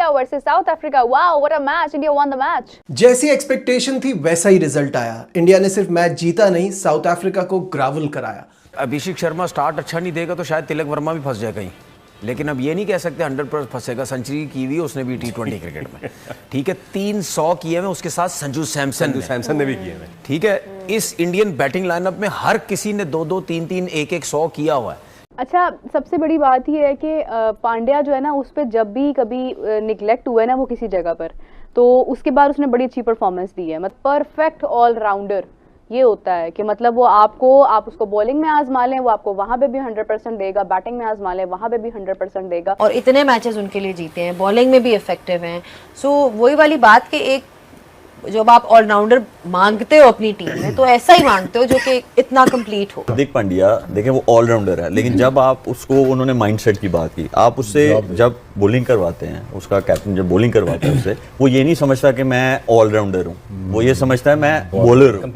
India versus south Africa, wow what a match, India one the match. जैसी expectation थी वैसा ही result आया। India ने सिर्फ मैच जीता नहीं, साउथ अफ्रीका को ग्रावल कराया। अभिषेक शर्मा स्टार्ट अच्छा नहीं देगा तो शायद तिलक वर्मा भी फंस जाए कहीं, लेकिन अब ये नहीं कह सकते 100% फंसेगा। सेंचुरी की हुई उसने भी T20 क्रिकेट में, ठीक है, 300 किए हुए, उसके साथ संजू सैमसन ने भी किए हुए, ठीक है। इस इंडियन बैटिंग लाइनअप में हर किसी ने 2-2, 3-3, 1-1, 100 किया हुआ है। अच्छा, सबसे बड़ी बात ये है कि पांड्या जो है ना, उस पर जब भी कभी निगलेक्ट हुआ है ना वो किसी जगह पर, तो उसके बाद उसने बड़ी अच्छी परफॉर्मेंस दी है। मतलब परफेक्ट ऑलराउंडर ये होता है कि मतलब वो आप उसको बॉलिंग में आजमा लें, वो आपको वहां पे भी 100% देगा, बैटिंग में आजमा लें वहां पे भी 100% देगा। और इतने मैचेस उनके लिए जीते हैं, बॉलिंग में भी इफेक्टिव हैं। सो वही वाली बात कि एक जब आप ऑलराउंडर मांगते हो अपनी टीम में तो ऐसा ही मांगते हो जो कि इतना कंप्लीट हो। हार्दिक पांड्या देखें वो ऑलराउंडर है, लेकिन जब आप उसको, उन्होंने माइंडसेट की बात की, आप उससे जब बॉलिंग करवाते हैं, उसका कैप्टन जब बॉलिंग करवाता है उससे, वो ये नहीं समझता कि मैं ऑलराउंडर हूँ, वो ये समझता है मैं बॉलर हूँ,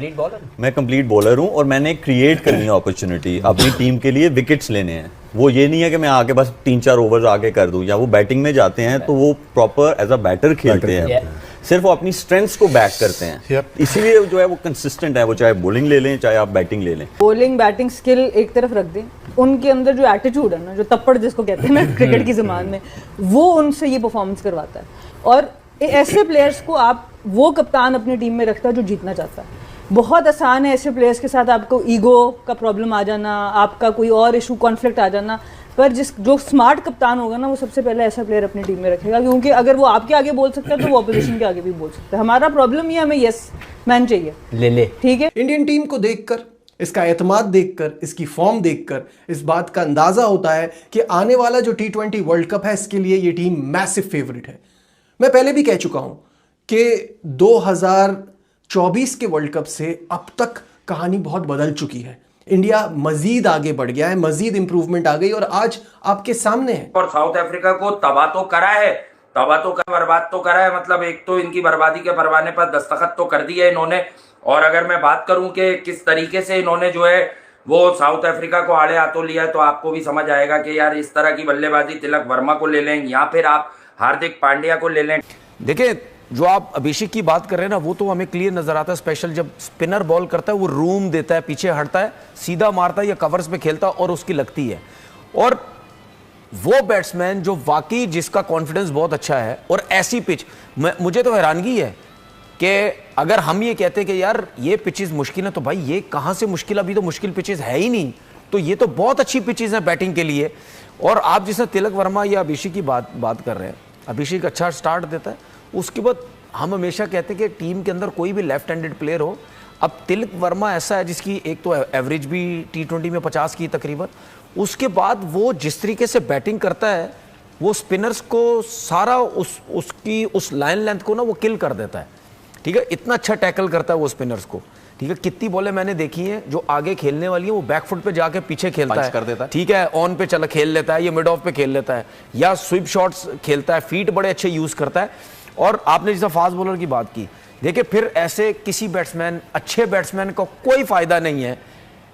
मैं कंप्लीट बॉलर हूँ और मैंने क्रिएट करनी है अपॉर्चुनिटी अपनी टीम के लिए, विकेट्स लेने हैं। वो ये नहीं है कि मैं आके बस 3-4 ओवर्स आगे कर दूं, या वो बैटिंग में जाते हैं तो वो प्रॉपर एज अ बैटर खेलते हैं, सिर्फ वो अपनी स्ट्रेंथ्स को बैक करते हैं। इसीलिए जो है वो कंसिस्टेंट है, वो चाहे बॉलिंग ले लें चाहे आप बैटिंग ले लें। बॉलिंग बैटिंग स्किल एक तरफ रख दें, उनके अंदर जो एटीट्यूड है ना, जो तप्पड़ जिसको कहते हैं ना क्रिकेट की ज़बान में, वो उनसे ये परफॉर्मेंस करवाता है। और ऐसे प्लेयर्स को आप वो कप्तान अपनी टीम में रखता है जो जीतना चाहता है। बहुत आसान है ऐसे प्लेयर्स के साथ आपको ईगो का प्रॉब्लम आ जाना, आपका कोई और इशू कॉन्फ्लिक्ट आ जाना, पर जो स्मार्ट कप्तान होगा ना वो सबसे पहले ऐसा प्लेयर अपनी टीम में रखेगा, क्योंकि अगर वो आपके आगे बोल सकता है तो वो ऑपोजिशन के आगे भी बोल सकता है। हमारा प्रॉब्लम ये, हमें यस मैन चाहिए, ले ठीक है। इंडियन टीम को देखकर, इसका एतमाद देखकर, इसकी फॉर्म देखकर इस बात का अंदाजा होता है कि आने वाला जो T20 वर्ल्ड कप है इसके लिए ये टीम मैसिव फेवरेट है। मैं पहले भी कह चुका हूं कि 2024 के वर्ल्ड कप से अब तक कहानी बहुत बदल चुकी है। इंडिया मजीद आगे बढ़ गया है, मजीद इंप्रूवमेंट आ गई और आज आपके सामने है। और साउथ अफ्रीका को तबाह तो करा है, बर्बाद तो करा है। मतलब एक तो इनकी बर्बादी के परवाने पर दस्तखत तो कर दिए इन्होंने। और अगर मैं बात करूं कि किस तरीके से इन्होंने जो है वो साउथ अफ्रीका को आड़े हाथों लिया है, तो आपको भी समझ आएगा कि यार इस तरह की बल्लेबाजी तिलक वर्मा को ले लें या फिर आप हार्दिक पांड्या को ले लें। देखिए, जो आप अभिषेक की बात कर रहे हैं ना, वो तो हमें क्लियर नजर आता है। स्पेशल जब स्पिनर बॉल करता है वो रूम देता है, पीछे हटता है, सीधा मारता है या कवर्स पे खेलता है और उसकी लगती है। और वो बैट्समैन जो वाकई जिसका कॉन्फिडेंस बहुत अच्छा है, और ऐसी पिच, मुझे तो हैरानगी है कि अगर हम ये कहते हैं कि यार ये पिचेस मुश्किल है, तो भाई ये कहां से मुश्किल, अभी तो मुश्किल पिचेस है ही नहीं, तो ये तो बहुत अच्छी पिचेस हैं बैटिंग के लिए। और आप जिसने तिलक वर्मा या अभिषेक की बात कर रहे हैं, अभिषेक अच्छा स्टार्ट देता है, उसके बाद हम हमेशा कहते हैं कि टीम के अंदर कोई भी लेफ्ट हैंडेड प्लेयर हो। अब तिलक वर्मा ऐसा है जिसकी एक तो एवरेज भी T20 में 50 की तकरीबन, उसके बाद वो जिस तरीके से बैटिंग करता है वो स्पिनर्स को सारा उसकी उस लाइन लेंथ को ना वो किल कर देता है, ठीक है। इतना अच्छा टैकल करता है वो स्पिनर्स को, ठीक है। कितनी बॉलें मैंने देखी हैं जो आगे खेलने वाली है वो बैकफुट पे जाके पीछे खेलता है, कर देता है, ठीक है, ऑन पे चला खेल लेता है, या मिड ऑफ पे खेल लेता है, या स्विप शॉट्स खेलता है, फीट बड़े अच्छे यूज करता है। और आपने जैसा फास्ट बॉलर की बात की, देखिए फिर ऐसे किसी बैट्समैन, अच्छे बैट्समैन का कोई फायदा नहीं है,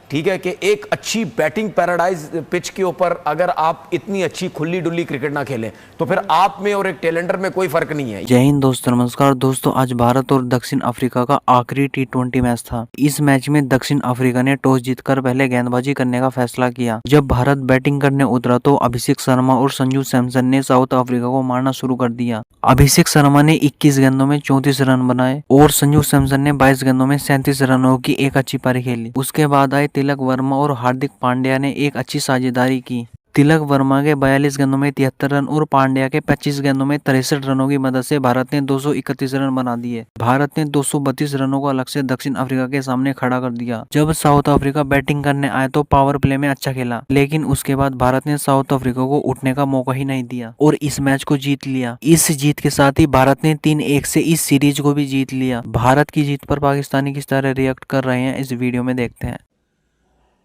ठीक है, कि एक अच्छी बैटिंग पैराडाइज पिच के ऊपर अगर आप इतनी अच्छी खुली डुल्ली क्रिकेट ना खेलें तो फिर आप में और एक टैलेंटर में कोई फर्क नहीं है। जय हिंद दोस्तों, नमस्कार दोस्तों। आज भारत और दक्षिण अफ्रीका का आखिरी T20 मैच था। इस मैच में दक्षिण अफ्रीका ने टॉस जीतकर पहले गेंदबाजी करने का फैसला किया। जब भारत बैटिंग करने उतरा तो अभिषेक शर्मा और संजू सैमसन ने साउथ अफ्रीका को मारना शुरू कर दिया। अभिषेक शर्मा ने 21 गेंदों में 34 रन बनाए और संजू सैमसन ने 22 गेंदों में 37 रनों की एक अच्छी पारी खेली। उसके बाद आए तिलक वर्मा और हार्दिक पांड्या ने एक अच्छी साझेदारी की। तिलक वर्मा के 42 गेंदों में 73 रन और पांड्या के 25 गेंदों में 63 रनों की मदद से भारत ने 231 रन बना दिए। भारत ने 232 रनों का लक्ष्य दक्षिण अफ्रीका के सामने खड़ा कर दिया। जब साउथ अफ्रीका बैटिंग करने आए तो पावर प्ले में अच्छा खेला, लेकिन उसके बाद भारत ने साउथ अफ्रीका को उठने का मौका ही नहीं दिया और इस मैच को जीत लिया। इस जीत के साथ ही भारत ने 3-1 से इस सीरीज को भी जीत लिया। भारत की जीत पर पाकिस्तानी किस तरह रिएक्ट कर रहे हैं इस वीडियो में देखते हैं।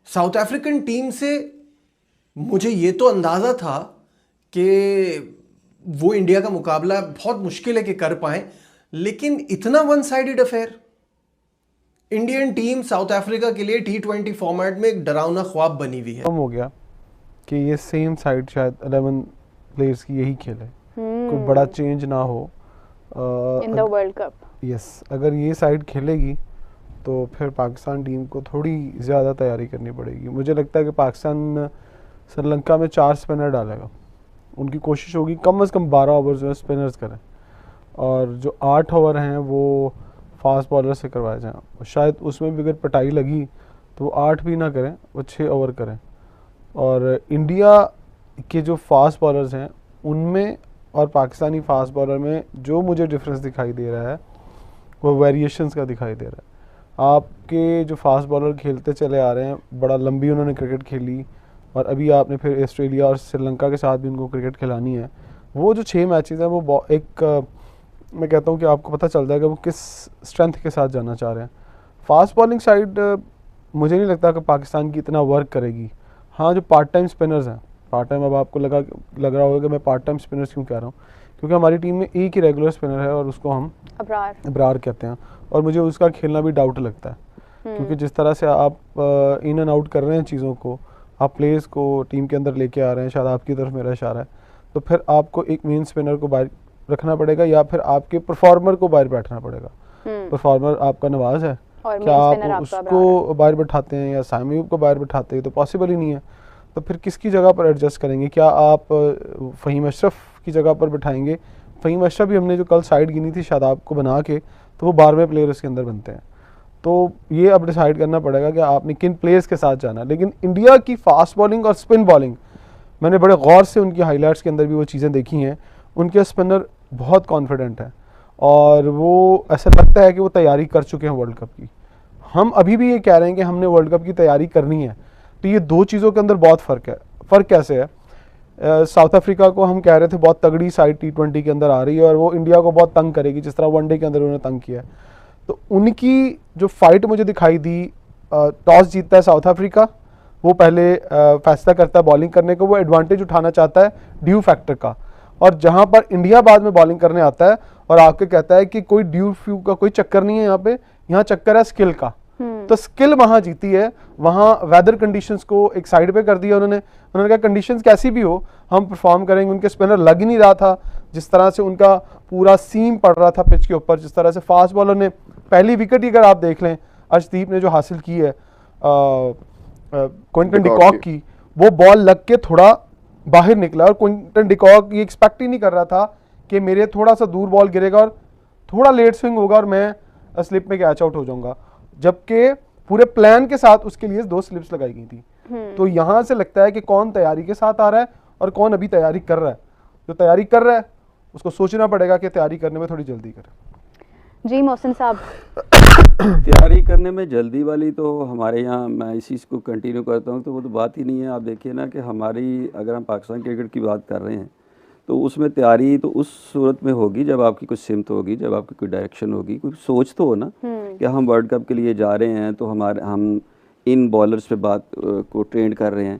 साउथ अफ्रीकन टीम से मुझे ये तो अंदाज़ा था कि वो इंडिया का मुकाबला बहुत मुश्किल है कि कर पाएं, लेकिन इतना one sided affair. Indian team south Africa के लिए T20 फॉर्मेट में एक डरावना ख्वाब बनी हुई है। कम हो गया कि ये सेम साइड शायद 11 प्लेयर्स की यही खेल है। कोई बड़ा चेंज ना हो in the world cup. Yes, अगर ये साइड खेलेगी तो फिर पाकिस्तान टीम को थोड़ी ज़्यादा तैयारी करनी पड़ेगी। मुझे लगता है कि पाकिस्तान श्रीलंका में 4 स्पिनर डालेगा। उनकी कोशिश होगी कम से कम 12 ओवर्स में स्पिनर्स करें और जो 8 ओवर हैं वो फास्ट बॉलर से करवाए जाएँ। और शायद उसमें भी अगर पिटाई लगी तो वो 8 भी ना करें, वो 6 ओवर करें। और इंडिया के जो फास्ट बॉलर्स हैं उनमें और पाकिस्तानी फास्ट बॉलर में जो मुझे डिफरेंस दिखाई दे रहा है वो वेरिएशंस का दिखाई दे रहा है। आपके जो फास्ट बॉलर खेलते चले आ रहे हैं, बड़ा लंबी उन्होंने क्रिकेट खेली और अभी आपने फिर ऑस्ट्रेलिया और श्रीलंका के साथ भी उनको क्रिकेट खिलानी है। वो जो 6 मैचेस हैं वो एक मैं कहता हूँ कि आपको पता चलता है कि वो किस स्ट्रेंथ के साथ जाना चाह रहे हैं। फास्ट बॉलिंग साइड मुझे नहीं लगता कि पाकिस्तान की इतना वर्क करेगी। हाँ, जो पार्ट टाइम स्पिनर्स हैं, पार्ट टाइम, अब आपको लग रहा होगा कि मैं पार्ट टाइम स्पिनर्स क्यों कह रहा हूँ, क्योंकि हमारी टीम में एक ही रेगुलर स्पिनर है और उसको हम अबरार कहते हैं और मुझे उसका खेलना भी डाउट लगता है क्योंकि जिस तरह से आप इन एंड आउट कर रहे हैं चीज़ों को, आप प्लेयर्स को टीम के अंदर लेके आ रहे हैं, शायद आपकी तरफ मेरा इशारा है, तो फिर आपको एक मेन स्पिनर को बाहर रखना पड़ेगा या फिर आपके परफॉर्मर को बाहर बैठना पड़ेगा। परफॉर्मर आपका नवाज है, क्या आप उसको बाहर बैठाते हैं या साइम अयूब को बाहर बैठाते हैं? तो पॉसिबल ही नहीं है। तो फिर किसकी जगह पर एडजस्ट करेंगे? क्या आप फ़हीम अशरफ की जगह पर बिठाएंगे? फ़हीम अशरफ भी हमने जो कल साइड गिनी थी शादाब को बना के, तो वो 12वें प्लेयर उसके अंदर बनते हैं। तो ये अब डिसाइड करना पड़ेगा कि आपने किन प्लेयर्स के साथ जाना। लेकिन इंडिया की फास्ट बॉलिंग और स्पिन बॉलिंग, मैंने बड़े गौर से उनकी हाईलाइट्स के अंदर भी वो चीज़ें देखी हैं। उनके स्पिनर बहुत कॉन्फिडेंट हैं और वो ऐसा लगता है कि वो तैयारी कर चुके हैं वर्ल्ड कप की। हम अभी भी ये कह रहे हैं कि हमने वर्ल्ड कप की तैयारी करनी है। तो ये दो चीज़ों के अंदर बहुत फ़र्क है। फ़र्क कैसे है? साउथ अफ्रीका को हम कह रहे थे बहुत तगड़ी साइड T20 के अंदर आ रही है और वो इंडिया को बहुत तंग करेगी, जिस तरह वनडे के अंदर उन्होंने तंग किया है। तो उनकी जो फाइट मुझे दिखाई दी, टॉस जीतता है साउथ अफ्रीका, वो पहले फैसला करता है बॉलिंग करने को, वो एडवांटेज उठाना चाहता है ड्यू फैक्टर का। और जहाँ पर इंडिया बाद में बॉलिंग करने आता है और आके कहता है कि कोई ड्यू फ्यू का कोई चक्कर नहीं है, यहाँ चक्कर है स्किल का। तो स्किल वहाँ जीती है। वहाँ वेदर कंडीशंस को एक साइड पे कर दिया उन्होंने कहा कंडीशंस कैसी भी हो हम परफॉर्म करेंगे। उनके स्पिनर लग ही नहीं रहा था, जिस तरह से उनका पूरा सीम पड़ रहा था पिच के ऊपर, जिस तरह से फास्ट बॉलर ने पहली विकेट ही अगर आप देख लें अर्शदीप ने जो हासिल की है क्विंटन डिकॉक की, वो बॉल लग के थोड़ा बाहर निकला और क्विंटन डिकॉक ये एक्सपेक्ट ही नहीं कर रहा था कि मेरे थोड़ा सा दूर बॉल गिरेगा और थोड़ा लेट स्विंग होगा और मैं स्लिप में कैच आउट हो जाऊंगा, जबकि पूरे प्लान के साथ उसके लिए 2 स्लिप्स लगाई गई थी। तो यहाँ से लगता है कि कौन तैयारी के साथ आ रहा है और कौन अभी तैयारी कर रहा है। जो तैयारी कर रहा है उसको सोचना पड़ेगा कि तैयारी करने में थोड़ी जल्दी करे। जी मोहसिन साहब, तैयारी करने में जल्दी वाली तो हमारे यहाँ, मैं इसी को कंटिन्यू करता हूँ, तो वो तो बात ही नहीं है। आप देखिए ना कि हमारी, अगर हम पाकिस्तान क्रिकेट की बात कर रहे हैं तो उसमें तैयारी तो उस सूरत में होगी जब आपकी कुछ सिमत होगी, जब आपकी कोई डायरेक्शन होगी, कोई सोच तो हो ना कि हम वर्ल्ड कप के लिए जा रहे हैं तो हम इन बॉलर्स पे बात को ट्रेंड कर रहे हैं।